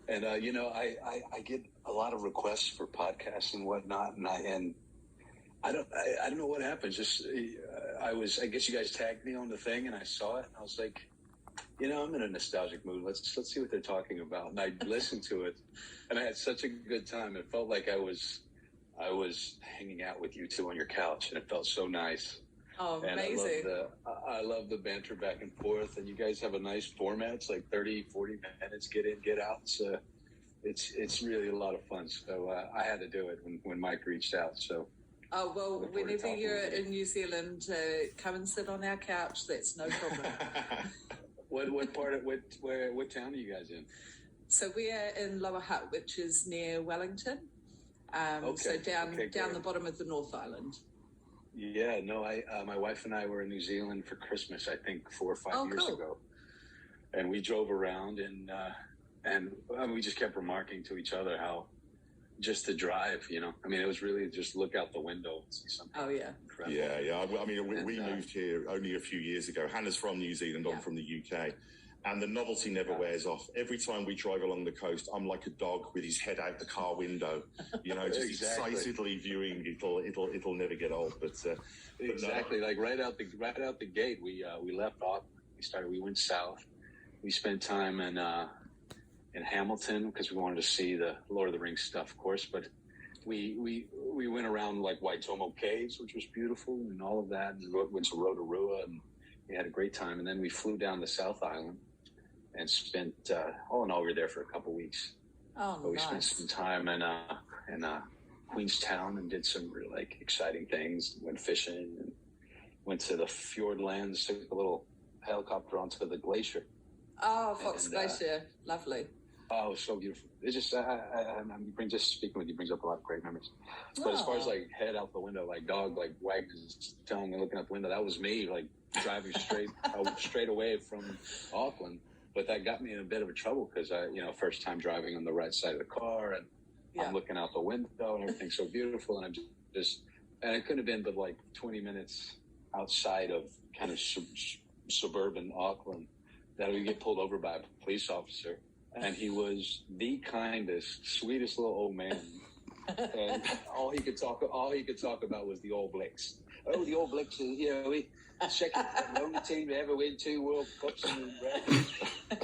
and you know, I get a lot of requests for podcasts and whatnot, and I don't know what happened. Just I guess you guys tagged me on the thing, and I saw it, and I was like, you know, I'm in a nostalgic mood. Let's see what they're talking about. And I listened to it, and I had such a good time. It felt like I was hanging out with you two on your couch, and it felt so nice. Oh, And amazing. I love the banter back and forth, and you guys have a nice format. It's like 30, 40 minutes, get in, get out. So it's really a lot of fun. So I had to do it when Mike reached out. So. Oh, well, whenever you're in New Zealand, come and sit on our couch. That's no problem. What town are you guys in? So we are in Lower Hutt, which is near Wellington. So down the bottom of the North Island. Yeah, no, my wife and I were in New Zealand for Christmas, I think 4 or 5 years ago, and we drove around and we just kept remarking to each other how just the drive, you know, I mean, it was really just look out the window and see something. Oh yeah, incredible. Yeah. I mean, we moved here only a few years ago. Hannah's from New Zealand, I'm from the UK. And the novelty never wears off. Every time we drive along the coast, I'm like a dog with his head out the car window, you know, just excitedly viewing. It'll never get old. But exactly, like right out the gate, we left Auckland. We went south. We spent time in Hamilton because we wanted to see the Lord of the Rings stuff, of course. But we went around like Waitomo Caves, which was beautiful, and all of that. And went to Rotorua, and we had a great time. And then we flew down to South Island and spent all in all, we were there for a couple of weeks. Oh, but we nice. spent some time in Queenstown and did some really, like, exciting things. Went fishing and went to the Fjordlands. Took a little helicopter onto the glacier. Oh, Fox Glacier, lovely. Oh, it was so beautiful. It's just just speaking with you brings up a lot of great memories. But as far as like head out the window, like dog, like wagging his tongue and looking out the window, that was me, like driving straight away from Auckland. But that got me in a bit of a trouble because first time driving on the right side of the car, and I'm looking out the window and everything's so beautiful, and I'm just and it couldn't have been but like 20 minutes outside of kind of suburban Auckland that we get pulled over by a police officer, and he was the kindest, sweetest little old man. And all he could talk about was the All Blacks. Oh, the All Blacks, we second the only team to ever win 2 World Cups in the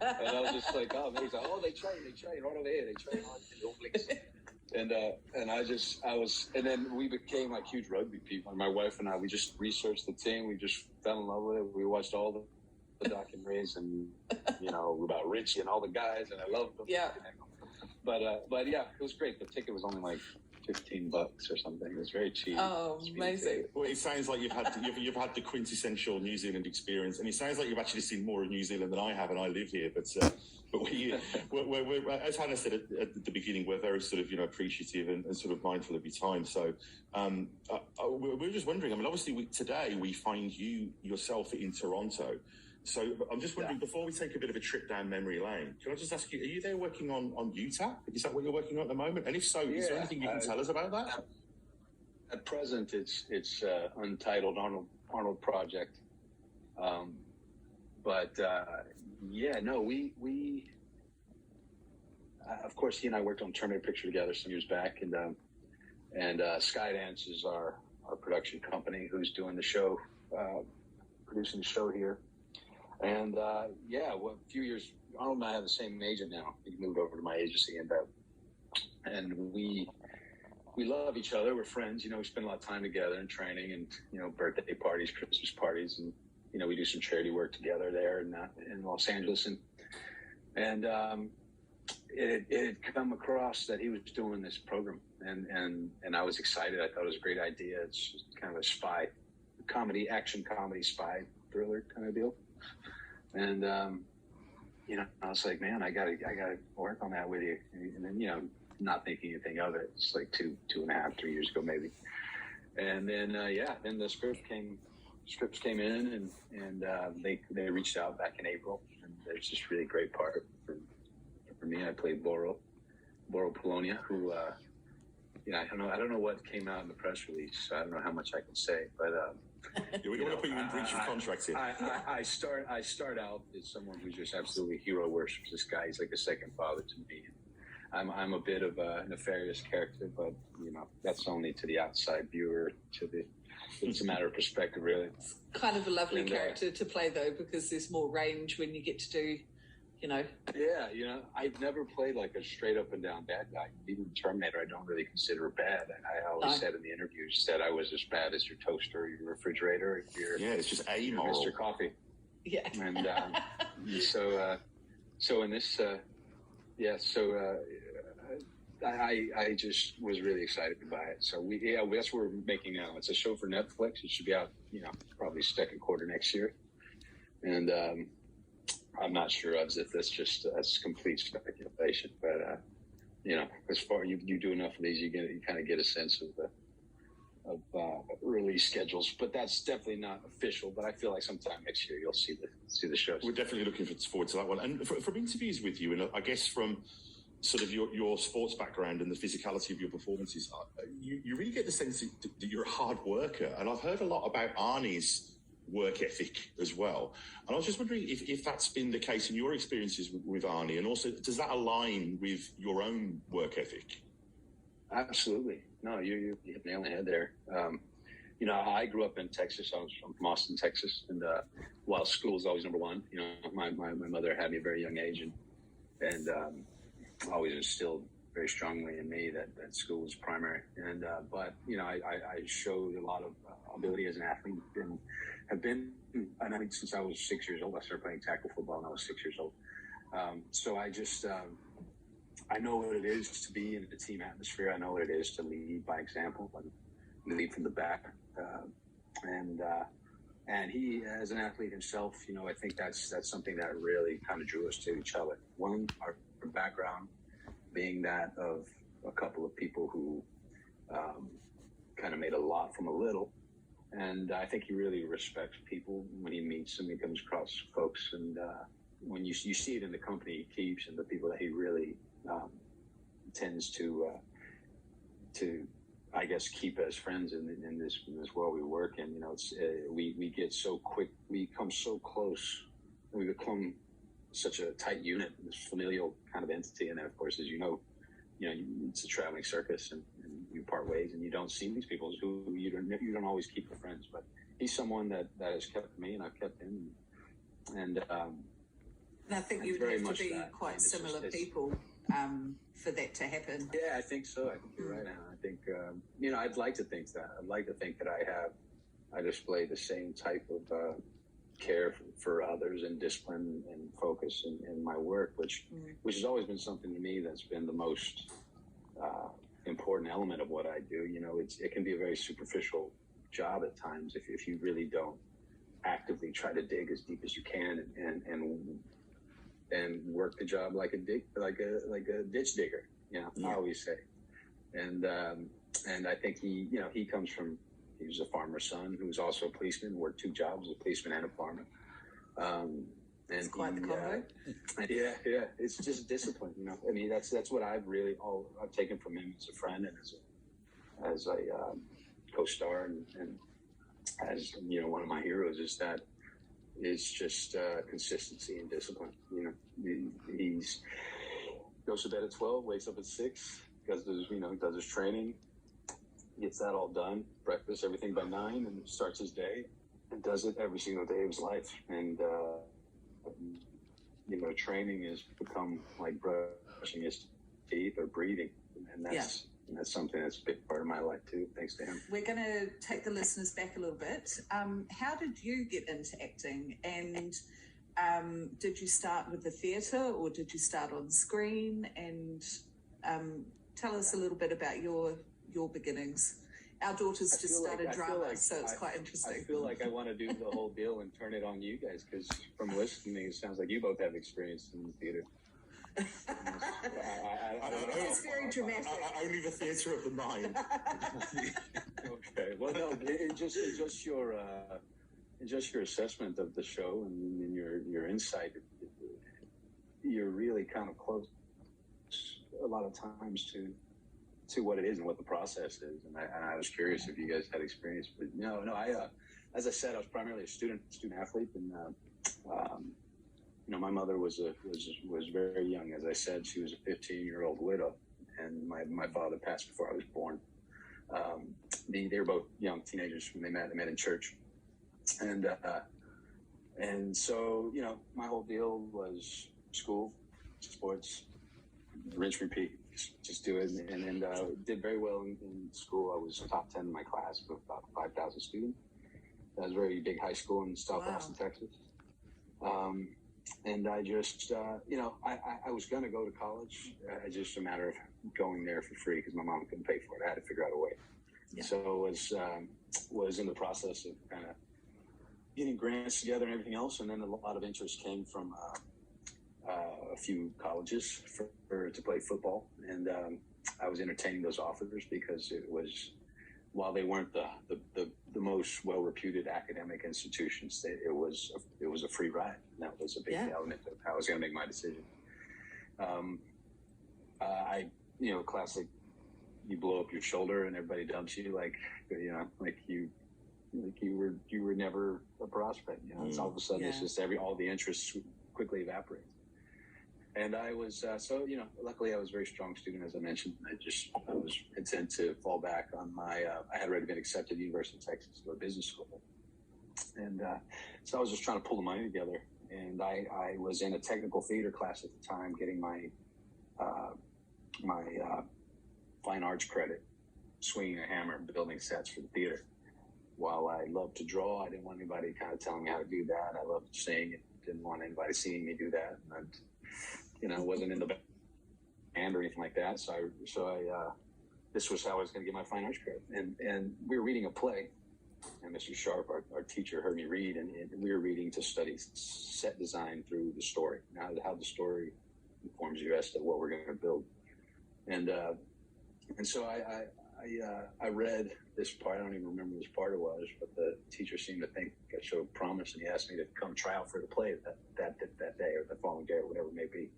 And I was just like, oh, man. He's like, oh, they train right over here. They train hard for the All Blacks. And then we became like huge rugby people. My wife and I, we just researched the team. We just fell in love with it. We watched all the documentaries and, about Richie and all the guys, and I loved them. Yeah. But yeah, it was great. The ticket was only like $15 or something. It was very cheap. Oh, amazing. Well, it sounds like you've had the quintessential New Zealand experience, and it sounds like you've actually seen more of New Zealand than I have, and I live here. But we're as Hannah said at the beginning, we're very sort of appreciative and sort of mindful of your time. So we're just wondering. I mean, obviously today we find you yourself in Toronto. So I'm just wondering, before we take a bit of a trip down memory lane, can I just ask you, are you there working on UTAP? Is that what you're working on at the moment? And if so, is there anything you can tell us about that? At present, it's untitled Arnold Project. We of course, he and I worked on Terminator Picture together some years back, and Skydance is our production company who's doing the show, producing the show here. And a few years, Arnold and I have the same agent now. He moved over to my agency, and we love each other. We're friends. We spend a lot of time together and training, and birthday parties, Christmas parties, and we do some charity work together there in Los Angeles. And it had come across that he was doing this program, and I was excited. I thought it was a great idea. It's just kind of a spy comedy, action comedy, spy thriller kind of deal. And I was like, man, I gotta work on that with you. And then not thinking anything of it. It's like 2.5, 3 years ago maybe. And then then the scripts came in, and they reached out back in April, and there's this really great part for me. I played Boro Polonia, who I don't know what came out in the press release, so I don't know how much I can say, but Yeah, we don't want to put you in breach of contract here. I start out as someone who just absolutely hero worships this guy. He's like a second father to me. I'm a bit of a nefarious character, but that's only to the outside viewer. It's a matter of perspective, really. It's kind of a lovely character to play, though, because there's more range when you get to do, Yeah, I've never played like a straight up and down bad guy. Even Terminator, I don't really consider bad. I always said in the interviews that I was as bad as your toaster, your refrigerator, it's just amoral. Mr. Coffee. Yeah. And so in this, I just was really excited by it. So that's what we're making now. It's a show for Netflix. It should be out, probably second quarter next year. And I'm not sure if that's complete speculation, but as far you do enough of these, you kind of get a sense of release schedules. But that's definitely not official. But I feel like sometime next year you'll see the shows. We're definitely looking forward to that one. And from interviews with you, and I guess from sort of your sports background and the physicality of your performances, you really get the sense that you're a hard worker. And I've heard a lot about Arnie's work ethic as well. And I was just wondering if that's been the case in your experiences with Arnie, and also does that align with your own work ethic? Absolutely. No, you hit the nail on the head there. I grew up in Texas. I'm from Austin, Texas, and while school is always number one, my mother had me at a very young age, and always instilled very strongly in me that school was primary. And but I showed a lot of ability as an athlete, and have been an athlete since I was 6 years old. I started playing tackle football when I was 6 years old. So I just I know what it is to be in a team atmosphere. I know what it is to lead by example and lead from the back. And he, as an athlete himself, I think that's something that really kind of drew us to each other. One, our background being that of a couple of people who kind of made a lot from a little. And I think he really respects people when he meets them. He comes across folks, and when you see it in the company he keeps and the people that he really tends to I guess keep as friends in this world we work in. We get so quick, we come so close, and we become such a tight unit, this familial kind of entity. And then, of course, as it's a traveling circus, and you part ways, and you don't see these people who you don't always keep for friends. But he's someone that has kept me, and I've kept him. And I think you would have to be quite similar people for that to happen. Yeah, I think so. I think you're right, Anna. I think I'd like to think that. I'd like to think that I display the same type of care for others and discipline and focus in my work, which has always been something to me that's been the most important element of what I do. It can be a very superficial job at times if you really don't actively try to dig as deep as you can and work the job like a ditch digger. I always say, and I think he comes from. He was a farmer's son who was also a policeman, worked two jobs, a policeman and a farmer. And it's quite the combo. Yeah. It's just discipline, I mean, that's what I've taken from him as a friend and as a co-star and as one of my heroes is that it's just consistency and discipline. He's goes to bed at 12, wakes up at 6, does his training. Gets that all done, breakfast, everything by 9, and starts his day, and does it every single day of his life. And training has become like brushing his teeth or breathing, and that's something that's a big part of my life too, thanks to him. We're going to take the listeners back a little bit. How did you get into acting, and did you start with the theatre or did you start on screen? And tell us a little bit about your beginnings. Our daughter's just started drama, so it's quite interesting. I feel like I want to do the whole deal and turn it on you guys, because from listening, it sounds like you both have experience in the theater. It's very dramatic. Only the theatre of the mind. Okay. Well, no, in just your assessment of the show and your insight, you're really kind of close a lot of times to what it is and what the process is, and I was curious if you guys had experience, but no, as I said, I was primarily a student athlete, and my mother was very young. As I said, she was a 15-year-old widow, and my father passed before I was born. They were both young teenagers when they met. They met in church, and so my whole deal was school, sports, rinse, repeat. Just do it, and did very well in school. I was top 10 in my class with about 5,000 students. That was a very big high school in South Austin, Texas. And I just, I was going to go to college. It's just a matter of going there for free because my mom couldn't pay for it. I had to figure out a way. Yeah. So was in the process of kind of getting grants together and everything else. And then a lot of interest came from a few colleges to play football. And I was entertaining those offers because it was, while they weren't the most well-reputed academic institutions, it was a free ride. And that was a big element of how I was going to make my decision. Classic, you blow up your shoulder and everybody dumps you, like you were never a prospect. It's all of a sudden it's just all the interest quickly evaporates. And I was, luckily I was a very strong student, as I mentioned. I was content to fall back on I had already been accepted to the University of Texas to a business school. And so I was just trying to pull the money together. And I was in a technical theater class at the time, getting my fine arts credit, swinging a hammer, building sets for the theater. While I loved to draw, I didn't want anybody kind of telling me how to do that. I loved to sing, didn't want anybody seeing me do that. And wasn't in the band or anything like that. So I this was how I was going to get my fine arts credit. And we were reading a play, and Mr. Sharp, our teacher, heard me read, and we were reading to study set design through the story, how the story informs you as to what we're going to build. And so I read this part. I don't even remember which part it was, but the teacher seemed to think I showed promise, and he asked me to come try out for the play that day or the following day or whatever it may be.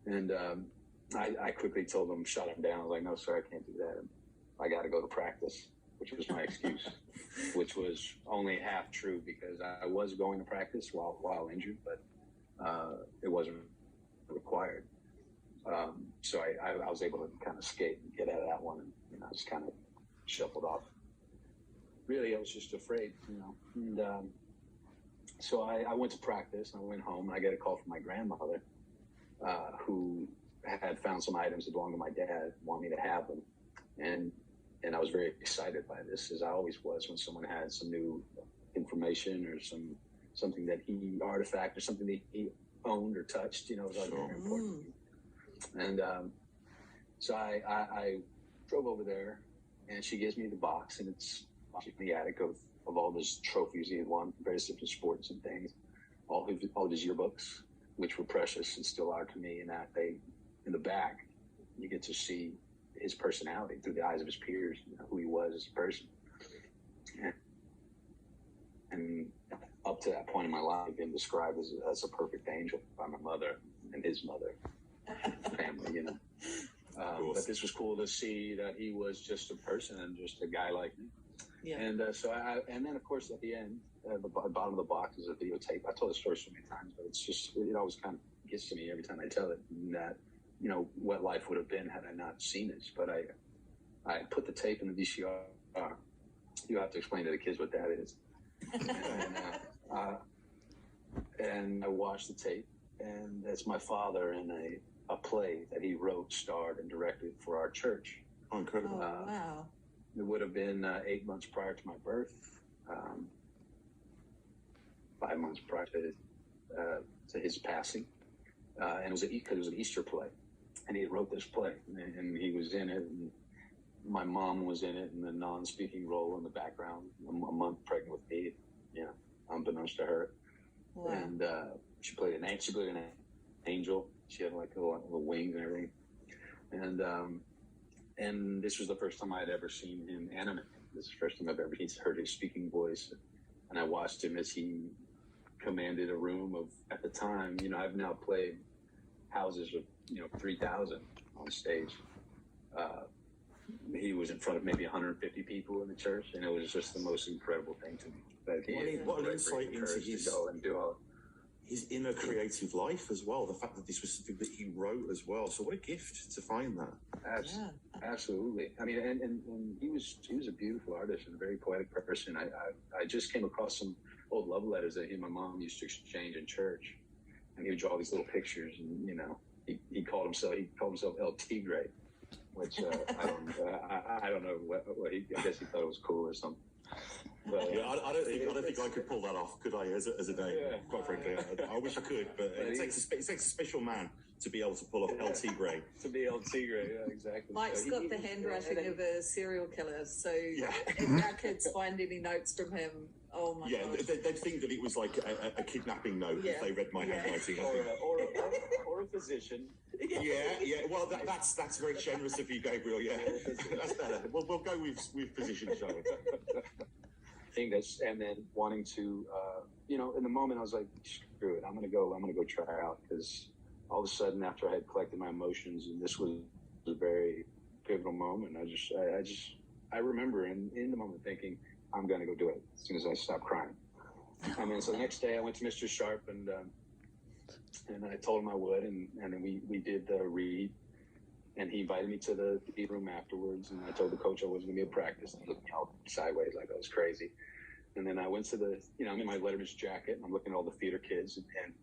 And I quickly told him, shut him down. I was like, no, sir, I can't do that. I got to go to practice, which was my excuse, which was only half true because I was going to practice while injured, but it wasn't required. So I was able to kind of skate and get out of that one, and I just kind of shuffled off. Really, I was just afraid, And so I went to practice, and I went home, and I get a call from my grandmother, who had found some items that belonged to my dad, wanted me to have them, and I was very excited by this, as I always was when someone had some new information or something that artifact or something that he owned or touched, it was very important. And so I drove over there, and she gives me the box, and it's in the attic of all those trophies he had won, various different sports and things, all of his yearbooks, which were precious and still are to me, and that in the back, you get to see his personality through the eyes of his peers, who he was as a person. And up to that point in my life, I've been described as a perfect angel by my mother and his mother. Family, but this was cool to see that he was just a person and just a guy like me. Yeah. And and then of course at the end, the bottom of the box is a videotape. I told the story so many times, but it always kind of gets to me every time I tell it. That what life would have been had I not seen this. But I put the tape in the VCR. You have to explain to the kids what that is. And I watched the tape, and that's my father in a play that he wrote, starred, and directed for our church. Oh, incredible. Wow. It would have been 8 months prior to my birth, 5 months prior to his passing. And it was an Easter play. And he wrote this play, and he was in it, and my mom was in it in a non-speaking role in the background, a month pregnant with me, unbeknownst to her. Wow. And she played an angel. She had like little wings and everything. And this was the first time I had ever seen him animate. This is the first time I've ever heard his speaking voice. And I watched him as he commanded a room of, at the time, I've now played houses of, 3,000 on stage. he was in front of maybe 150 people in the church, and it was just the most incredible thing to me. That What an insight into his, to go and do all. His inner creative life as well. The fact that this was something that he wrote as well. So what a gift to find that. Absolutely. I mean, and he was a beautiful artist and a very poetic person. I just came across some old love letters that he and my mom used to exchange in church, and he would draw these little pictures, and he called himself El Tigre, which I don't know what he, I guess he thought it was cool or something. But, yeah, I don't think I could pull that off, could I? As a name, quite frankly, I wish I could, but it takes a special man to be able to pull off El Tigre. To be El Tigre, yeah, exactly. Mike's got the handwriting of a serial killer, so if our kids find any notes from him, oh my god. They'd think that it was like a kidnapping note if they read my handwriting. Or a physician. Yeah. Well, that's very generous of you, Gabriel. Yeah, that's better. We'll go with physician, shall we? I think and then wanting to, in the moment I was like, screw it, I'm gonna go try out, because all of a sudden after I had collected my emotions, and this was a very pivotal moment, I remember in the moment thinking, I'm gonna go do it as soon as I stop crying. And then so the next day I went to Mr. Sharp and I told him I would, and then we did the read. And he invited me to the theater room afterwards, and I told the coach I wasn't going to be at practice. And he looked me all sideways like I was crazy. And then I went to I'm in my Letterman's jacket, and I'm looking at all the theater kids,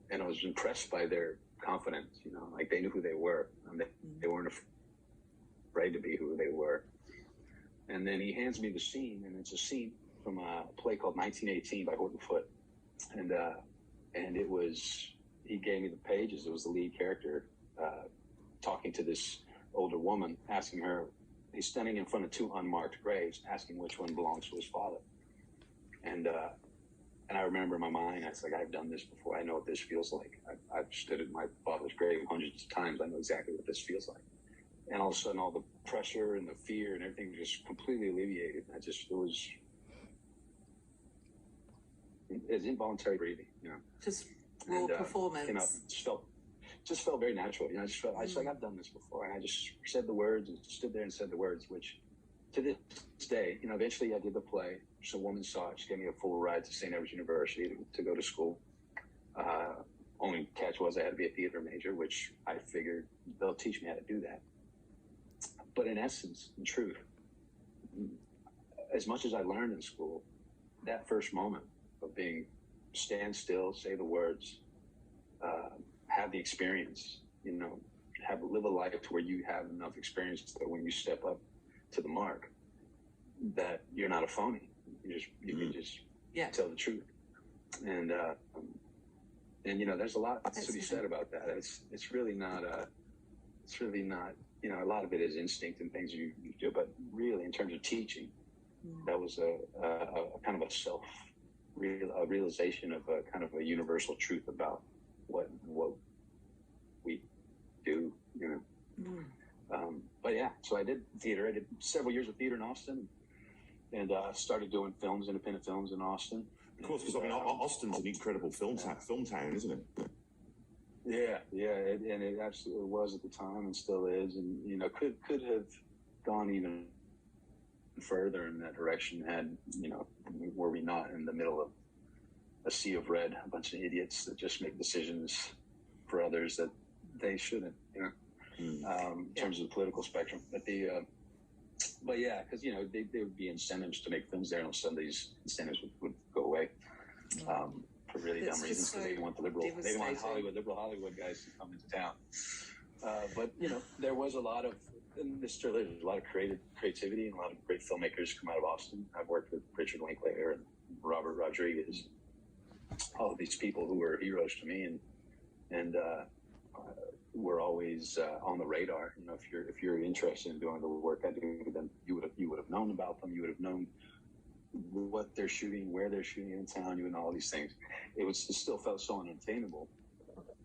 and I was impressed by their confidence, like they knew who they were, and they weren't afraid to be who they were. And then he hands me the scene, and it's a scene from a play called 1918 by Horton Foote. And it was, he gave me the pages. It was the lead character talking to this older woman, asking her, he's standing in front of two unmarked graves, asking which one belongs to his father. And I remember in my mind, I was like, I've done this before. I know what this feels like. I've stood at my father's grave hundreds of times. I know exactly what this feels like. And all of a sudden, all the pressure and the fear and everything just completely alleviated. It was involuntary breathing, Just raw performance. Just felt very natural. I just felt like I've done this before, and I just said the words and stood there and said the words, which to this day, eventually I did the play. So a woman saw it. She gave me a full ride to St. Edward's University to go to school. Only catch was I had to be a theater major, which I figured they'll teach me how to do that. But in essence, in truth, as much as I learned in school, that first moment of being stand still, say the words, have the experience, live a life to where you have enough experience that when you step up to the mark, that you're not a phony. You can just tell the truth. And there's a lot to be said about that. It's really not, a lot of it is instinct and things you do, but really in terms of teaching, that was a kind of a realization of a kind of a universal truth about what we do, but yeah, so I did theater. I did several years of theater in Austin, and started doing independent films in Austin. Of course, because Austin's an incredible film town, isn't it? Yeah, and it absolutely was at the time, and still is, and could have gone even further in that direction had were we not in the middle of a sea of red, a bunch of idiots that just make decisions for others that they shouldn't, in terms of the political spectrum. But yeah, because there would be incentives to make films there, and some of these incentives would go away for really dumb reasons, because they didn't want liberal Hollywood guys to come into town. But there was a lot of, and there's a lot of creativity and a lot of great filmmakers come out of Austin. I've worked with Richard Linklater and Robert Rodriguez, all of these people who were heroes to me, and were always on the radar. If you're interested in doing the work I do, then you would have known about them. You would have known what they're shooting, where they're shooting in town. You would know all these things. It still felt so unattainable,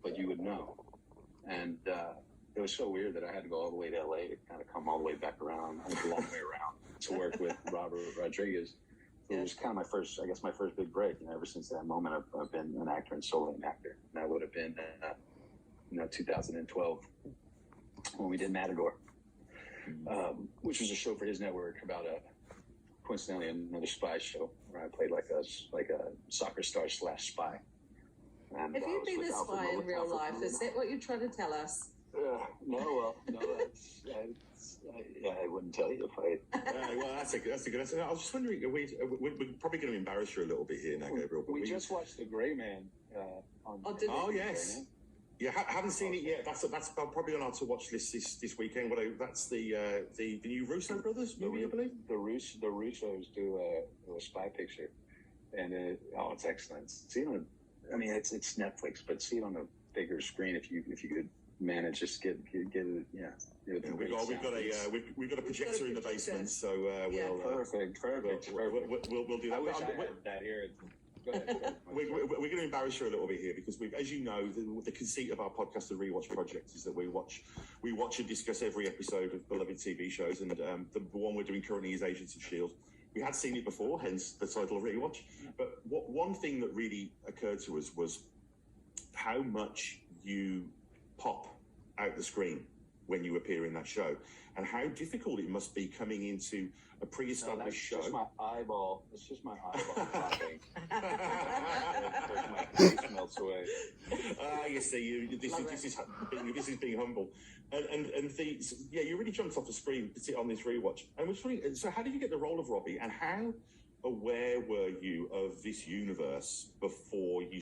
but you would know. And it was so weird that I had to go all the way to LA to kind of come all the way back around, a long way around, to work with Robert Rodriguez. It was kind of my first big break. Ever since that moment, I've been an actor and solely an actor. And that would have been, 2012 when we did Matador. which was a show for his network about coincidentally another spy show where I played like a soccer star / spy. And Have you was been with a spy in Alfred real life? Molina. Is that what you're trying to tell us? No, I wouldn't tell you if I. Well, that's a good. I was just wondering, we're probably going to embarrass you a little bit here now, Gabriel. But We just watched The Gray Man. On Oh, did we? Oh yes. Yeah, haven't seen it yet. That's probably on our to watch list this weekend. That's the new Russo brothers movie, I believe. The Russos do a spy picture, and it's excellent. See it on, it's Netflix, but see it on a bigger screen if you could manage just get it. Yeah, we've got a projector in the basement, so we'll perfect. We'll do that. I wish I had that here. Go ahead. We're going to embarrass you a little bit here because as you know, the conceit of our podcast, the Rewatch Project, is that we watch and discuss every episode of beloved TV shows, and the one we're doing currently is Agents of S.H.I.E.L.D. We had seen it before, hence the title Rewatch. But one thing that really occurred to us was how much you pop out the screen when you appear in that show, and how difficult it must be coming into a pre-established show. Just my eyeball. It's just my eyeball popping. My face melts away. You see, this is being humble, and you really jumped off the screen to sit on this rewatch. And we're wondering, so how did you get the role of Robbie, and how aware were you of this universe before you